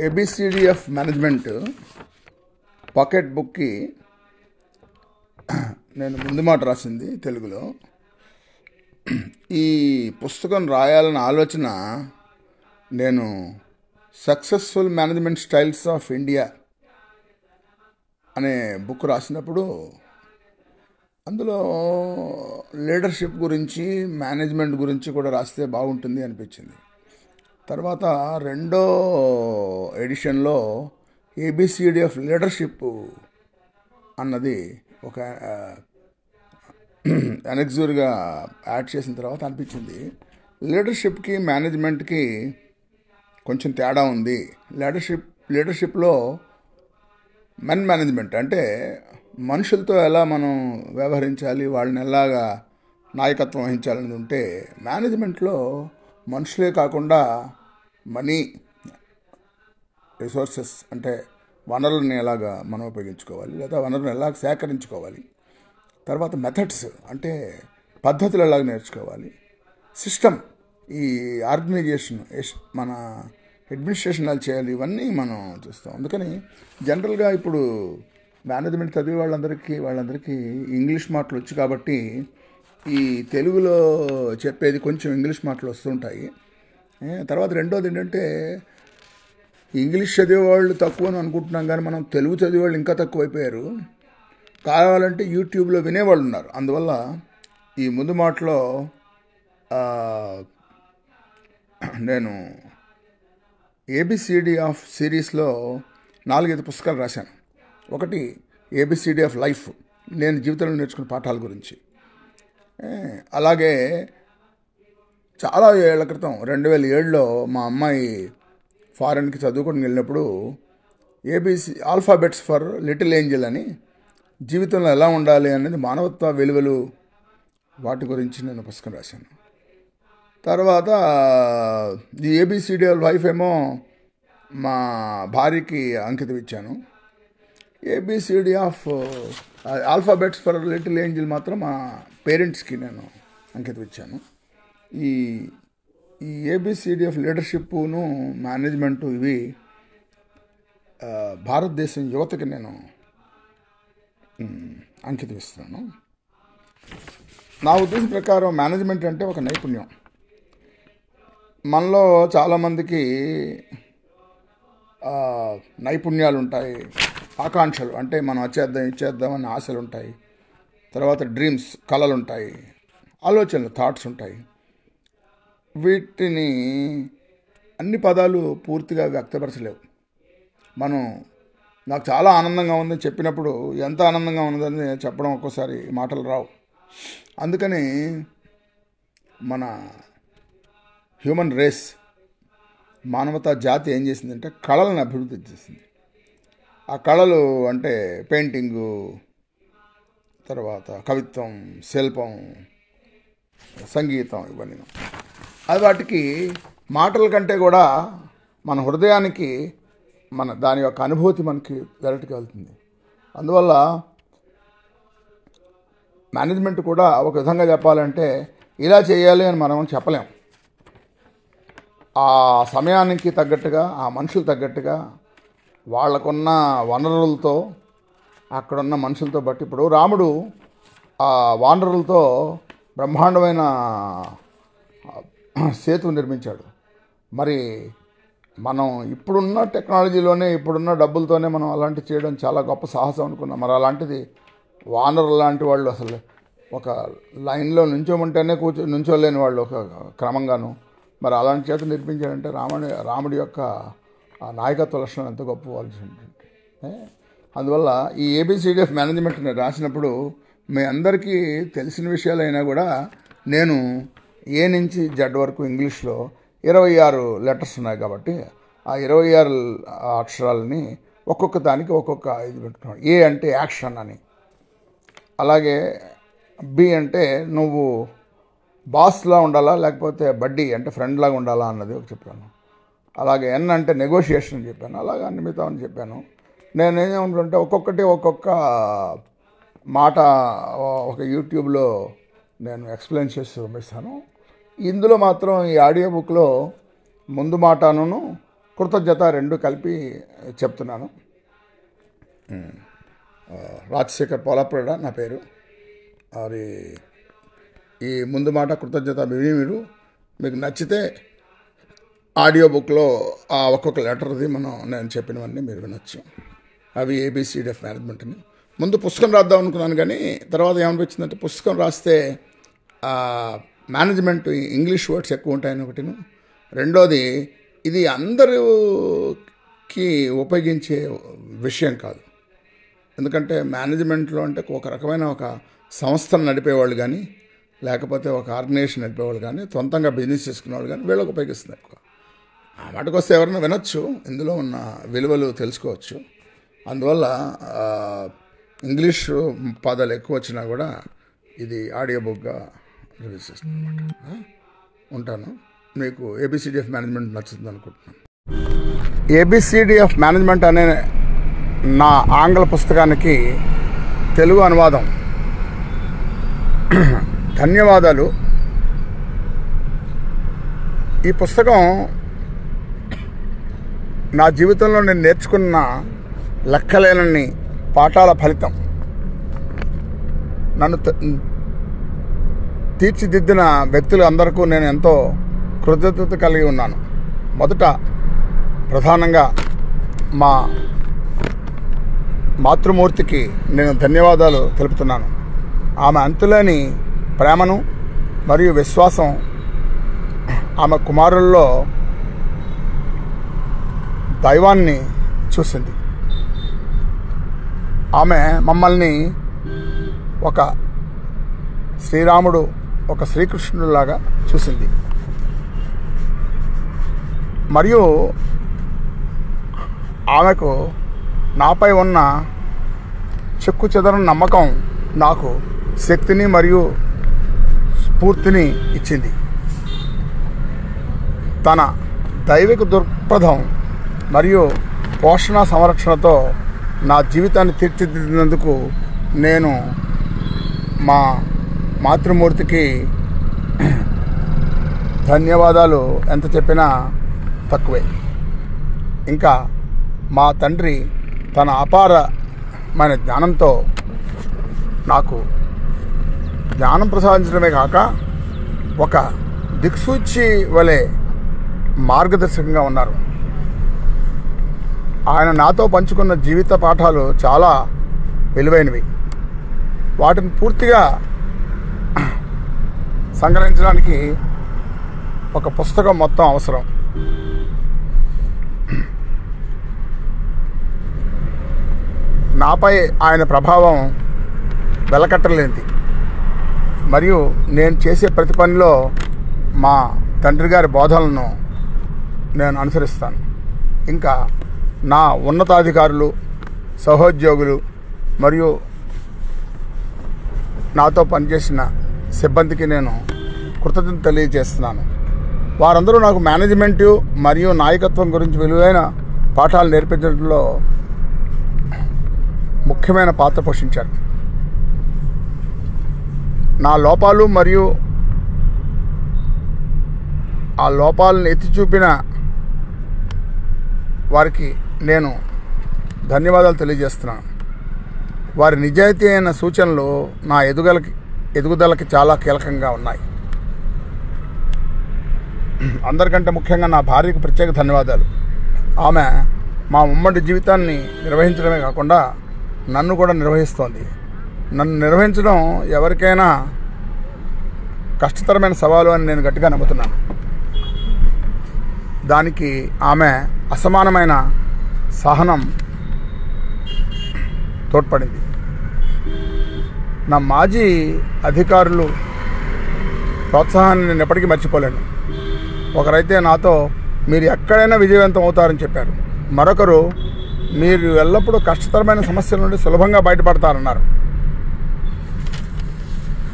ABCDF management pocket బుక్కి నేను ముందు మాట రాసింది తెలుగులో. ఈ పుస్తకం రాయాలన్న ఆలోచన నేను successful management styles of India అనే బుక్ రాసినప్పుడు అందులో లీడర్షిప్ గురించి మేనేజ్మెంట్ గురించి కూడా రాస్తే బాగుంటుంది అనిపించింది. తర్వాత రెండో ఎడిషన్లో ఏబిసిడిఎఫ్ లీడర్షిప్ అన్నది ఒక అనెక్జూర్గా యాడ్ చేసిన తర్వాత అనిపించింది లీడర్షిప్కి మేనేజ్మెంట్కి కొంచెం తేడా ఉంది. లీడర్షిప్లో మెన్ మేనేజ్మెంట్ అంటే మనుషులతో ఎలా మనం వ్యవహరించాలి, వాళ్ళని ఎలాగా నాయకత్వం వహించాలని ఉంటే, మేనేజ్మెంట్లో మనుషులే కాకుండా మనీ రిసోర్సెస్ అంటే వనరులను ఎలాగా మనం ఉపయోగించుకోవాలి, లేదా వనరులను ఎలాగ సేకరించుకోవాలి, తర్వాత మెథడ్స్ అంటే పద్ధతులు ఎలాగ నేర్చుకోవాలి, సిస్టమ్ ఈ ఆర్గనైజేషన్ మన అడ్మినిస్ట్రేషన్ ఎలా చేయాలి, ఇవన్నీ మనం చూస్తాం. అందుకని జనరల్గా ఇప్పుడు మేనేజ్మెంట్ చదివే వాళ్ళందరికీ ఇంగ్లీష్ మాటలు వచ్చు కాబట్టి ఈ తెలుగులో చెప్పేది కొంచెం ఇంగ్లీష్ మాటలు వస్తుంటాయి. తర్వాత రెండోది ఏంటంటే ఇంగ్లీష్ చదివేవాళ్ళు తక్కువ అని అనుకుంటున్నాం, కానీ మనం తెలుగు చదివేవాళ్ళు ఇంకా తక్కువైపోయారు. కావాలంటే యూట్యూబ్లో వినేవాళ్ళు ఉన్నారు. అందువల్ల ఈ ముందు మాటలో నేను ఏబిసిడి ఆఫ్ సిరీస్లో 4-5 పుస్తకాలు రాశాను. ఒకటి ఏబిసిడి ఆఫ్ లైఫ్, నేను జీవితంలో నేర్చుకున్న పాఠాల గురించి. అలాగే చాలా ఏళ్ల క్రితం 2007లో మా అమ్మాయి ఫారెన్కి చదువుకొని వెళ్ళినప్పుడు ఆల్ఫాబెట్స్ ఫర్ లిటిల్ ఏంజల్ అని జీవితంలో ఎలా ఉండాలి అనేది మానవత్వ విలువలు వాటి గురించి నేను పుస్తకం రాశాను. తర్వాత ఈ ఏబిసిడి ఆఫ్ లైఫ్ ఏమో మా భార్యకి అంకితం ఇచ్చాను. A B C D of alphabets for little angel మాత్రం మా పేరెంట్స్కి నేను అంకితం ఇచ్చాను. ఈ ఏబిసిడి ఆఫ్ లీడర్షిప్ను మేనేజ్మెంటు ఇవి భారతదేశం యువతకి నేను అంకితం ఇస్తున్నాను. నా ఉద్దేశం ప్రకారం మేనేజ్మెంట్ అంటే ఒక నైపుణ్యం. మనలో చాలామందికి నైపుణ్యాలు ఉంటాయి, ఆకాంక్షలు అంటే మనం ఇచ్చేద్దామని ఆశలు ఉంటాయి, తర్వాత డ్రీమ్స్ కళలు ఉంటాయి, ఆలోచనలు థాట్స్ ఉంటాయి. వీటిని అన్ని పదాలు పూర్తిగా వ్యక్తపరచలేవు. నాకు చాలా ఆనందంగా ఉందని చెప్పినప్పుడు ఎంత ఆనందంగా ఉన్నదని చెప్పడం ఒక్కోసారి మాటలు రావు. అందుకని మన హ్యూమన్ రేస్ మానవతా జాతి ఏం చేసిందంటే కళలను అభివృద్ధి చేసింది. ఆ కళలు అంటే పెయింటింగు, తర్వాత కవిత్వం, శిల్పం, సంగీతం, ఇవన్నీ. అది వాటికి మాటల కంటే కూడా మన హృదయానికి దాని యొక్క అనుభూతి మనకి డైరెక్ట్గా వెళ్తుంది. అందువల్ల మేనేజ్మెంట్ కూడా ఒక విధంగా చెప్పాలంటే ఇలా చేయాలి అని మనం చెప్పలేం. ఆ సమయానికి తగ్గట్టుగా, ఆ మనుషులు తగ్గట్టుగా, వాళ్ళకున్న వనరులతో, అక్కడున్న మనుషులతో బట్టి. ఇప్పుడు రాముడు ఆ వానరులతో బ్రహ్మాండమైన సేతు నిర్మించాడు. మరి మనం ఇప్పుడున్న టెక్నాలజీలోనే, ఇప్పుడున్న డబ్బులతోనే మనం అలాంటివి చేయడం చాలా గొప్ప సాహసం అనుకున్నాం. మరి అలాంటిది వానరులు లాంటి వాళ్ళు అసలు ఒక లైన్లో నుంచోమంటేనే నుంచోలేని వాళ్ళు ఒక క్రమంగాను. మరి అలాంటి చేత నిర్మించాడంటే రాముడి యొక్క ఆ నాయకత్వ లక్షణం ఎంత గొప్పవాల్సి ఉంటుంది. అందువల్ల ఈ ఏబిసిడిఎఫ్ మేనేజ్మెంట్ని రాసినప్పుడు మీ అందరికీ తెలిసిన విషయాలైనా కూడా నేను ఏ నుంచి జెడ్ వరకు ఇంగ్లీష్లో 26 లెటర్స్ ఉన్నాయి కాబట్టి ఆ 26 అక్షరాలని ఒక్కొక్క దానికి ఒక్కొక్క ఇది పెట్టుకున్నాను. ఏ అంటే యాక్షన్ అని, అలాగే బి అంటే నువ్వు బాస్లా ఉండాలా లేకపోతే బడ్డీ అంటే ఫ్రెండ్ లాగా ఉండాలా అన్నది చెప్పాను. అలాగే ఎన్ అంటే నెగోషియేషన్ అని చెప్పాను. అలాగే అన్ని మిగతా అని చెప్పాను. నేనేమంటుంటే ఒక్కొక్క మాట ఒక యూట్యూబ్లో నేను ఎక్స్ప్లెయిన్ చేసి పంపిస్తాను. ఇందులో మాత్రం ఈ ఆడియో బుక్లో ముందు మాటను కృతజ్ఞత రెండు కలిపి చెప్తున్నాను. రాజశేఖర్ పోలాపురడ నా పేరు. మరి ఈ ముందు మాట కృతజ్ఞత మీరు మీకు నచ్చితే ఆడియో బుక్లో ఆ ఒక్కొక్క లెటర్ది నేను చెప్పినవన్నీ మీరు వినొచ్చు. అవి ABCD ఆఫ్ మేనేజ్మెంట్ అని. ముందు పుస్తకం రాద్దాం అనుకున్నాను, కానీ తర్వాత ఏమనిపించిందంటే పుస్తకం రాస్తే మేనేజ్మెంట్ ఇంగ్లీష్ వర్డ్స్ ఎక్కువ ఉంటాయని ఒకటిను, రెండోది ఇది అందరికి ఉపయోగించే విషయం కాదు. ఎందుకంటే మేనేజ్మెంట్లో అంటే ఒక రకమైన ఒక సంస్థను నడిపేవాళ్ళు కానీ, లేకపోతే ఒక ఆర్గనైజేషన్ నడిపేవాళ్ళు కానీ, సొంతంగా బిజినెస్ చేసుకునేవాళ్ళు కానీ వీళ్ళకి ఉపయోగిస్తుంది ఎక్కువ. ఆ మాటకు వస్తే ఎవరైనా వినొచ్చు, ఇందులో ఉన్న విలువలు తెలుసుకోవచ్చు. అందువల్ల ఇంగ్లీష్ పదాలు ఎక్కువ వచ్చినా కూడా ఇది ఆడియో బుక్గా రిలీజ్ చేస్తుంది అన్నమాట. ఉంటాను. మీకు ABCD ఆఫ్ మేనేజ్మెంట్ నచ్చుతుంది అనుకుంటున్నాను. ABCD ఆఫ్ మేనేజ్మెంట్ అనే నా ఆంగ్ల పుస్తకానికి తెలుగు అనువాదం ధన్యవాదాలు. ఈ పుస్తకం నా జీవితంలో నేను నేర్చుకున్న లెక్కలేనన్ని పాఠాల ఫలితం. నన్ను తీర్చిదిద్దిన వ్యక్తులు అందరికీ నేను ఎంతో కృతజ్ఞత కలిగి ఉన్నాను. మొదట ప్రధానంగా మా మాతృమూర్తికి నేను ధన్యవాదాలు తెలుపుతున్నాను. ఆమె అంతులేని ప్రేమను మరియు విశ్వాసం ఆమె కుమారుల్లో దైవాన్ని చూసింది. ఆమె మమ్మల్ని ఒక శ్రీరాముడు, ఒక శ్రీకృష్ణుడిలాగా చూసింది. మరియు ఆమెకు నాపై ఉన్న చెక్కు చెదరని నమ్మకం నాకు శక్తిని మరియు స్ఫూర్తిని ఇచ్చింది. తన దైవిక దృక్పథం మరియు పోషణ సంరక్షణతో నా జీవితాన్ని తీర్చిదిద్దినందుకు నేను మా మాతృమూర్తికి ధన్యవాదాలు ఎంత చెప్పినా తక్కువే. ఇంకా మా తండ్రి తన అపారమైన జ్ఞానంతో నాకు జ్ఞానం ప్రసాదించడమే కాక ఒక దిక్సూచి వలె మార్గదర్శకంగా ఉన్నారు. ఆయన నాతో పంచుకున్న జీవిత పాఠాలు చాలా విలువైనవి. వాటిని పూర్తిగా సంగ్రహించడానికి ఒక పుస్తకం మొత్తం అవసరం. నాపై ఆయన ప్రభావం వెలకట్టలేనిది. మరియు నేను చేసే ప్రతి పనిలో మా తండ్రి గారి బోధనలను నేను అనుసరిస్తాను. ఇంకా నా ఉన్నతాధికారులు, సహోద్యోగులు మరియు నాతో పనిచేసిన సిబ్బందికి నేను కృతజ్ఞత తెలియజేస్తున్నాను. వారందరూ నాకు మేనేజ్మెంటు మరియు నాయకత్వం గురించి విలువైన పాఠాలు నేర్పించడంలో ముఖ్యమైన పాత్ర పోషించారు. నా లోపాలు మరియు ఆ లోపాలను ఎత్తి చూపిన వారికి నేను ధన్యవాదాలు తెలియజేస్తున్నాను. వారి నిజాయితీ అయిన సూచనలు నా ఎదుగుదలకి చాలా కీలకంగా ఉన్నాయి. అందరికంటే ముఖ్యంగా నా భార్యకు ప్రత్యేక ధన్యవాదాలు. ఆమె మా ఉమ్మడి జీవితాన్ని నిర్వహించడమే కాకుండా నన్ను కూడా నిర్వహిస్తోంది. నన్ను నిర్వహించడం ఎవరికైనా కష్టతరమైన సవాలు అని నేను గట్టిగా నమ్ముతున్నాను. దానికి ఆమె అసమానమైన సహనం తోడ్పడింది. నా మాజీ అధికారులు ప్రోత్సాహాన్ని నేను ఎప్పటికీ మర్చిపోలేను. ఒకరైతే నాతో మీరు ఎక్కడైనా విజయవంతం అవుతారని చెప్పారు. మరొకరు మీరు ఎల్లప్పుడూ కష్టతరమైన సమస్యల నుండి సులభంగా బయటపడతారన్నారు.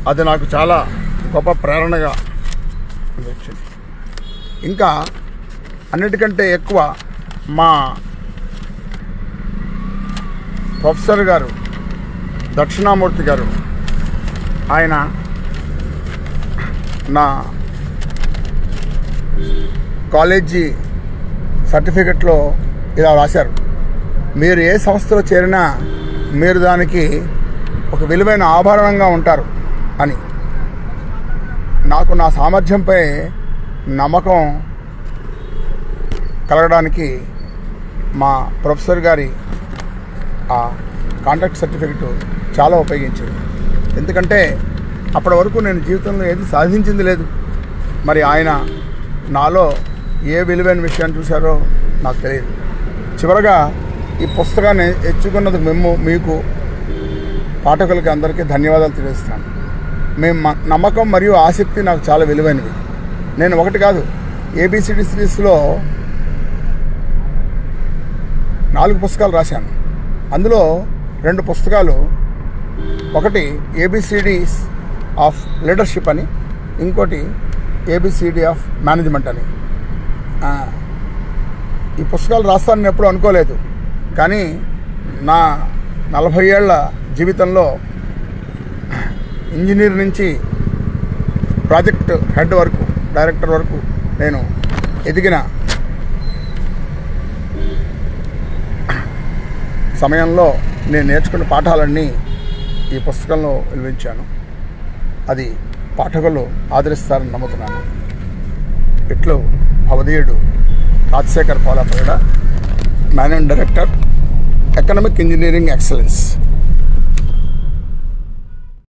అది నాకు చాలా గొప్ప ప్రేరణగా వచ్చింది. ఇంకా అన్నిటికంటే ఎక్కువ మా ప్రొఫెసర్ గారు దక్షిణామూర్తి గారు, ఆయన నా కాలేజీ సర్టిఫికెట్లో ఇలా రాశారు, మీరు ఏ సంస్థలో చేరినా మీరు దానికి ఒక విలువైన ఆభరణంగా ఉంటారు అని. నాకు నా సామర్థ్యంపై నమ్మకం కలగడానికి మా ప్రొఫెసర్ గారి ఆ కాంట్రాక్ట్ సర్టిఫికెట్ చాలా ఉపయోగించింది. ఎందుకంటే అప్పటి వరకు నేను జీవితంలో ఏది సాధించింది లేదు. మరి ఆయన నాలో ఏ విలువైన విషయాన్ని చూశారో నాకు తెలియదు. చివరగా ఈ పుస్తకాన్ని ఎంచుకున్నందుకు మీకు పాఠకులకి అందరికీ ధన్యవాదాలు తెలియజేస్తున్నాను. మేము నమ్మకం మరియు ఆసక్తి నాకు చాలా విలువైనవి. నేను ఒకటి కాదు, ఏబిసిడి సిరీస్లో 4 పుస్తకాలు రాశాను. అందులో 2 పుస్తకాలు, ఒకటి ఏబిసిడీస్ ఆఫ్ లీడర్షిప్ అని, ఇంకోటి ఏబిసిడి ఆఫ్ మేనేజ్మెంట్ అని. ఈ పుస్తకాలు రాస్తానని ఎప్పుడూ అనుకోలేదు. కానీ నా 40 ఏళ్ల జీవితంలో ఇంజనీర్ నుంచి ప్రాజెక్ట్ హెడ్ వరకు, డైరెక్టర్ వరకు నేను ఎదిగిన సమయంలో నేను నేర్చుకున్న పాఠాలన్నీ ఈ పుస్తకంలో వివరించాను. అది పాఠకులు ఆదరిస్తారని నమ్ముతున్నాను. ఇట్లు భవదీయుడు Rajasekhar Polapagada, managing director, economic engineering excellence.